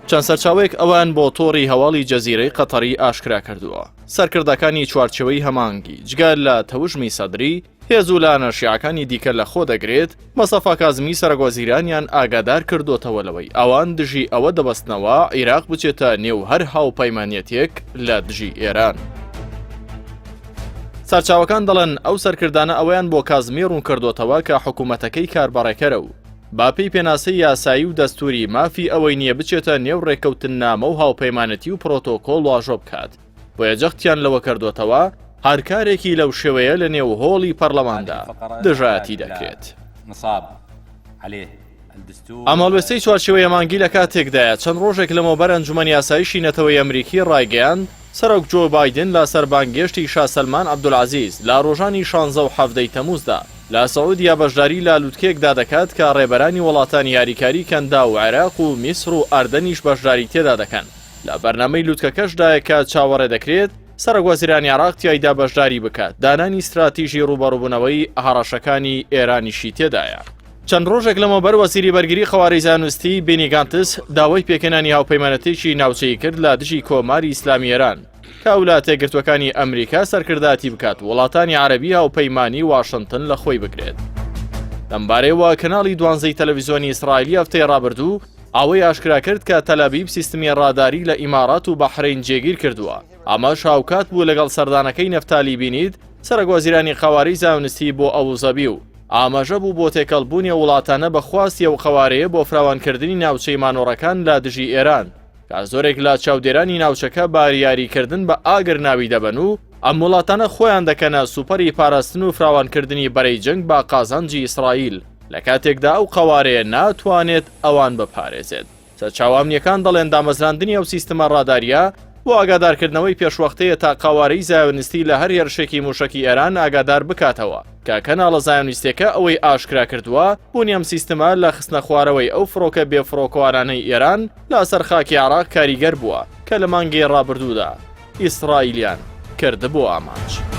چەند سەرچاوەیەک ئەوان بۆ تۆڕی هەواڵی جەزیرەی قەتەری ئاشکرا کردووە. سەرکردەکانی چوارچەوەی هەمانگی جگال لە تەوژمی سەدری هێز و لانە شیعەکانی دیکە لە خۆ دەگرێت مەستەفا کازمی سەرۆکوەزیرانیان ئاگادار کردوتەوە لەوەی ئەوان دژی ئەوە دەبەستنەوە عێراق بچێتە نێو هەر هاوپەیمانیەتێک لە دژی ئێران. سەرچاوەکان دەڵێن ئەو سەرکردانە ئەویان بۆ کازمی ڕوون کردوتەوە کە حکوومەتەکەی کاربڕێکەرە و باپی پێناسەی یاسایی و دەستوری مافی ئەوەی نییە بچێتە نێو ڕێکەوتن نامە و هاوپەیمانەتی و پرۆتۆکۆڵ واژۆ بکات بۆیە جەختیان لەوە کردوتەوە هەرکارێکی لەو شێوەیە لە نێو هۆڵی پەرلەماندا دژایەتی دەکرێت. ئاماڵوێستەی چوارچێوەی مانگی لە کاتێکدایە چەند ڕۆژێک لەمەوبەر ئەنجومەن یاساییی نەتەوەی ئەمریکی ڕایگەیاند سەرۆک جۆ بایدن لە سەربانگێشتی شا سەلمان عەبدولعەزیز لە ڕۆژانی 16 و 17 تەمووزدا لە سەعودیا بەشداری لە لووتکێکدا دەکات کە ڕێبەرانی وڵاتانی یاریکاری کەندا و عێراق و میسر و ئەردەنیش بەشداری تێدا دەکەن. لە بەرنامەی لووتکەکەشدایە کە چاوەڕێ دەکرێت سەرۆکوەزیرانی عێراق تیایدا بەشداری بکات دانانی استراتیژی ڕوبەڕووبوونەوەی هەڕەشەکانی ئێرانیشی تێدایە. چەند ڕۆژێک لەمەوبەر وەزیری بەرگری خەواری زانستی بێنی گانتس داوای پێکەنانی هاوپەیمانەتێکی ناوچەی کرد لە دژی کۆماری ئیسلامی ئێران کە وڵاتە یەکگرتوەکانی ئەمریکا سەرکرداتی بکات وڵاتانی عەرەبی هاوپەیمانی واشنگتن لە خۆی بگرێت. لەمبارەیەوە کەناڵی 12 تەلەڤیزیۆنی ئیسرائیلی هەفتەی ڕابردوو ئەوەی ئاشکرا کرد کە تەلەڤیڤ سیستمی ڕاداری لە ئیمارات و بەحرین جێگیر کردووە. ئەمەش هاوکات بوو لەگەڵ سەردانەکەی نەفتالی بینید سەرۆکوەزیرانی خەواری زانستی بۆ ئەبوزەبی و ئاماژە بوو بۆ تێکەڵبوونی وڵاتانە بەخواستی ئەو خەوارەیە بۆ فراوانکردنی ناوچەی مانۆڕەکان لە دژی ئێران کە زۆرێک لە چاودێرانی ناوچەکە باریاریکردن بە ئاگر ناوی دەبن و ئەم وڵاتانە خۆیان دەکەنە سوپەری پاراستن و فراوانکردنی بەرەی جەنگ با قازانجی ئیسرائیل لە کاتێکدا ئەو خەوارەیە ناتوانێت ئەوان بپارێزێت. سەرچاوامنیەکان دەڵێن دامەزراندنی ئەو سیستەمە ڕاداریە بۆ ئاگادارکردنەوەی پێشوەختەیە تا قاوارەی زایۆنیستی لە هەر هێرشێکی موشکی ئێران ئاگادار بکاتەوە کە کەناڵە زایۆنیستەکە ئەوەی ئاشکرا کردووە بوونی ئەم سیستەمە لە خستنە خوارەوەی ئەو فڕۆکە بێفڕۆکەوارانەی ئێران لە سەرخاکی عێراق کاریگەر بووە کە لە مانگی ڕابردوودا ئیسرائیلیان کردبوو ئامانج.